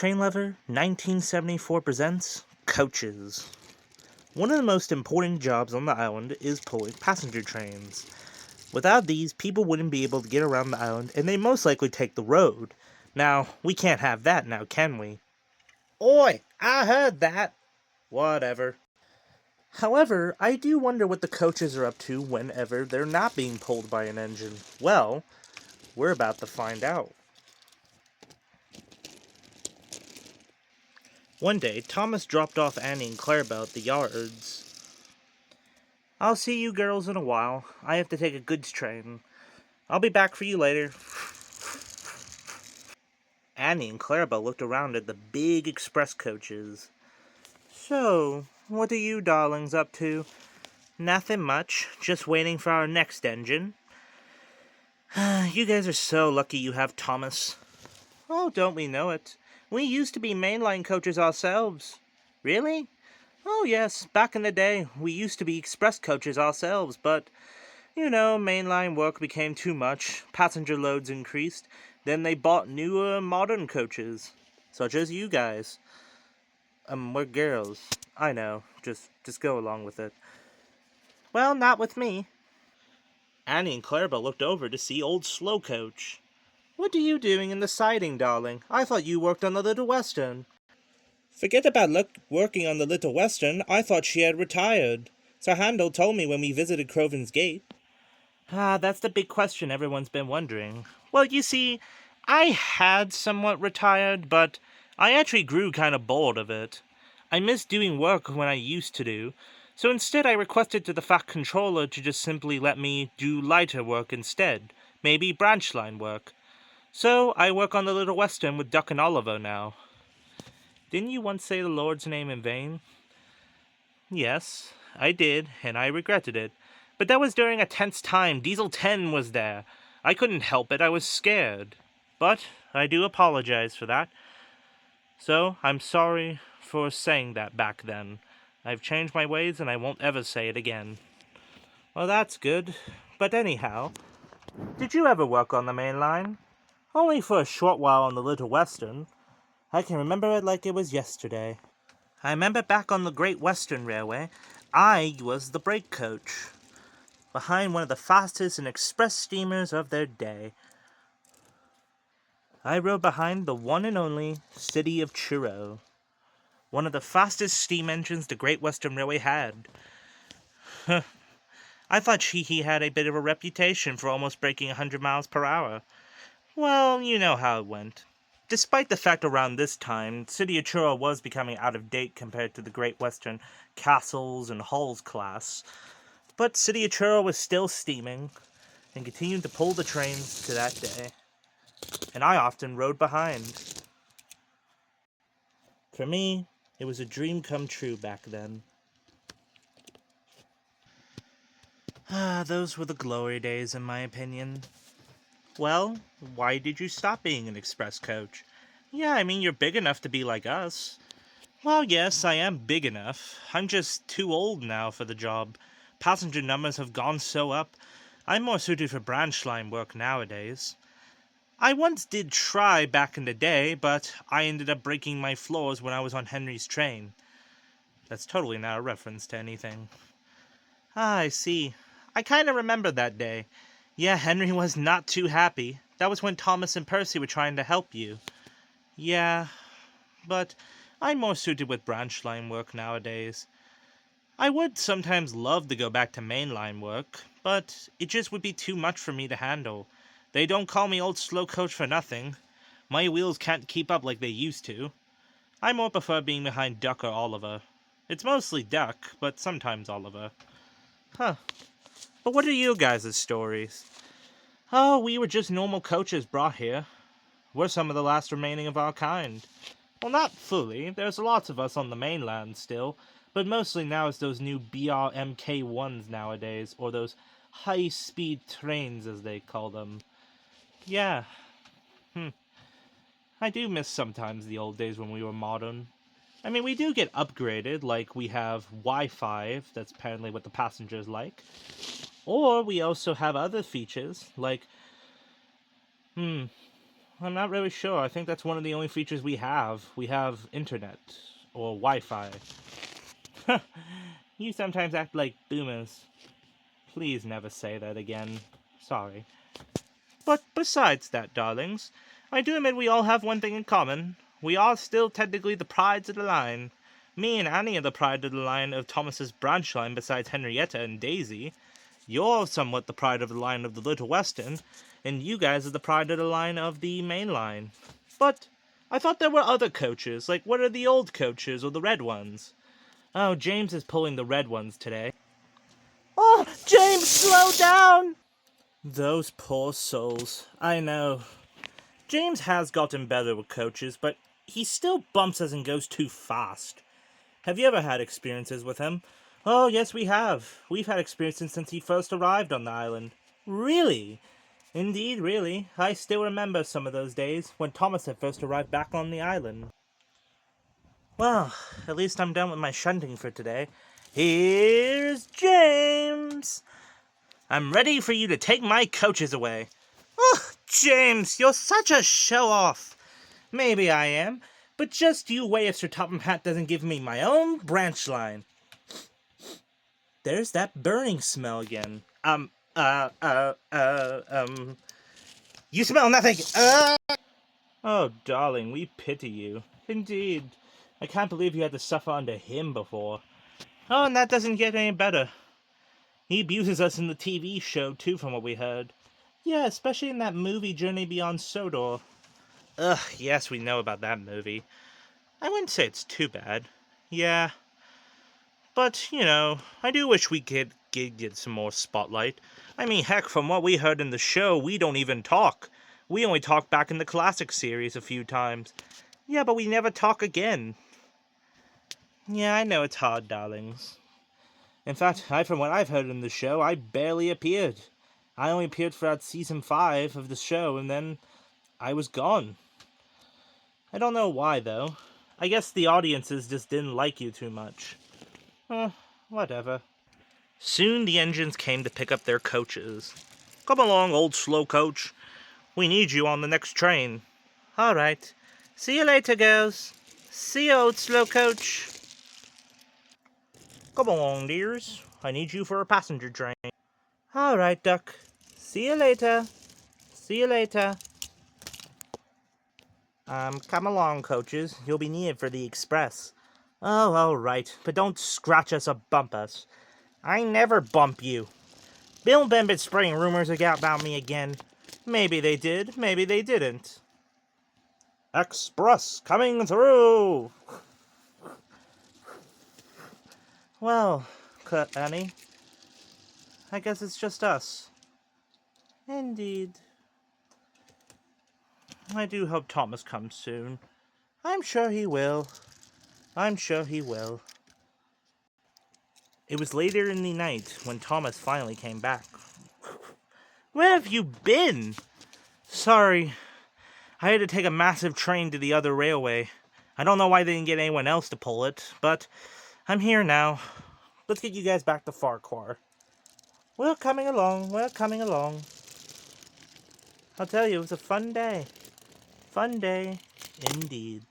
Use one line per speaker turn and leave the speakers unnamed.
Train Lover 1974 presents Coaches. One of the most important jobs on the island is pulling passenger trains. Without these, people wouldn't be able to get around the island and they most likely take the road. Now, we can't have that now, can we? Oi, I heard that. Whatever. However, I do wonder what the coaches are up to whenever they're not being pulled by an engine. Well, we're about to find out. One day, Thomas dropped off Annie and Clarabelle at the yards. I'll see you girls in a while. I have to take a goods train. I'll be back for you later. Annie and Clarabelle looked around at the big express coaches. So, what are you darlings up to? Nothing much, just waiting for our next engine. You guys are so lucky you have Thomas. Oh, don't we know it? We used to be mainline coaches ourselves. Really? Oh yes, back in the day, we used to be express coaches ourselves, but, mainline work became too much, passenger loads increased, then they bought newer, modern coaches, such as you guys. We're girls. I know, just go along with it. Well, not with me. Annie and Clarabelle looked over to see old Slow Coach. What are you doing in the siding, darling? I thought you worked on the Little Western. Forget about working on the Little Western. I thought she had retired. Sir Handel told me when we visited Croven's Gate. That's the big question everyone's been wondering. Well, you see, I had somewhat retired, but I actually grew kind of bored of it. I missed doing work when I used to do, so instead I requested to the Fat Controller to just simply let me do lighter work instead, maybe branch line work. So I work on the Little Western with Duck and Oliver now. Didn't you once say the Lord's name in vain? Yes, I did, and I regretted it. But that was during a tense time. Diesel 10 was there. I couldn't help it. I was scared. But I do apologize for that. So I'm sorry for saying that back then. I've changed my ways and I won't ever say it again. Well, that's good. But anyhow, did you ever work on the main line? Only for a short while on the Little Western. I can remember it like it was yesterday. I remember back on the Great Western Railway, I was the brake coach, behind one of the fastest and express steamers of their day. I rode behind the one and only City of Truro, one of the fastest steam engines the Great Western Railway had. I thought he had a bit of a reputation for almost breaking 100 miles per hour. Well, you know how it went. Despite the fact around this time, City of Truro was becoming out of date compared to the Great Western Castles and Halls class, but City of Truro was still steaming and continued to pull the trains to that day, and I often rode behind. For me, it was a dream come true back then. Those were the glory days in my opinion. Well, why did you stop being an express coach? Yeah, I mean, you're big enough to be like us. Well, yes, I am big enough. I'm just too old now for the job. Passenger numbers have gone so up. I'm more suited for branch line work nowadays. I once did try back in the day, but I ended up breaking my floors when I was on Henry's train. That's totally not a reference to anything. I see. I kind of remember that day. Yeah, Henry was not too happy. That was when Thomas and Percy were trying to help you. Yeah, but I'm more suited with branch line work nowadays. I would sometimes love to go back to mainline work, but it just would be too much for me to handle. They don't call me old slow coach for nothing. My wheels can't keep up like they used to. I more prefer being behind Duck or Oliver. It's mostly Duck, but sometimes Oliver. Huh. But what are you guys' stories? Oh, we were just normal coaches brought here. We're some of the last remaining of our kind. Well, not fully. There's lots of us on the mainland still, but mostly now it's those new BRMK1s nowadays, or those high-speed trains as they call them. Yeah. I do miss sometimes the old days when we were modern. I mean, we do get upgraded, like we have Wi-Fi, that's apparently what the passengers like. Or we also have other features, like, I'm not really sure. I think that's one of the only features we have. We have internet. Or Wi-Fi. You sometimes act like boomers. Please never say that again. Sorry. But besides that, darlings, I do admit we all have one thing in common. We are still technically the prides of the line. Me and Annie are the pride of the line of Thomas's branch line besides Henrietta and Daisy. You're somewhat the pride of the line of the Little Western, and you guys are the pride of the line of the main line. But I thought there were other coaches, like what are the old coaches or the red ones? Oh, James is pulling the red ones today. Oh, James, slow down! Those poor souls. I know. James has gotten better with coaches, but he still bumps us and goes too fast. Have you ever had experiences with him? Oh, yes, we have. We've had experiences since he first arrived on the island. Really? Indeed, really. I still remember some of those days when Thomas had first arrived back on the island. Well, at least I'm done with my shunting for today. Here's James! I'm ready for you to take my coaches away. Oh, James, you're such a show-off. Maybe I am, but just you wait if Sir Topham Hatt doesn't give me my own branch line. There's that burning smell again. You smell nothing. Oh, darling, we pity you. Indeed. I can't believe you had to suffer under him before. Oh, and that doesn't get any better. He abuses us in the TV show, too, from what we heard. Yeah, especially in that movie, Journey Beyond Sodor. Ugh, yes, we know about that movie. I wouldn't say it's too bad. Yeah. But, you know, I do wish we could get some more spotlight. I mean, heck, from what we heard in the show, we don't even talk. We only talk back in the classic series a few times. Yeah, but we never talk again. Yeah, I know it's hard, darlings. In fact, from what I've heard in the show, I barely appeared. I only appeared throughout season 5 of the show, and then I was gone. I don't know why, though. I guess the audiences just didn't like you too much. Whatever. Soon the engines came to pick up their coaches. Come along, old slow coach. We need you on the next train. All right. See you later, girls. See you, old slow coach. Come along, dears. I need you for a passenger train. All right, Duck. See you later. See you later. Come along, coaches. You'll be needed for the express. Oh, all right. But don't scratch us or bump us. I never bump you. Bill and Ben been spreading rumors about me again. Maybe they did, maybe they didn't. Express coming through! Well, Annie, I guess it's just us. Indeed. I do hope Thomas comes soon. I'm sure he will. I'm sure he will. It was later in the night when Thomas finally came back. Where have you been? Sorry, I had to take a massive train to the other railway. I don't know why they didn't get anyone else to pull it, but I'm here now. Let's get you guys back to Farquhar. We're coming along, we're coming along. I'll tell you, it was a fun day. Fun day, indeed.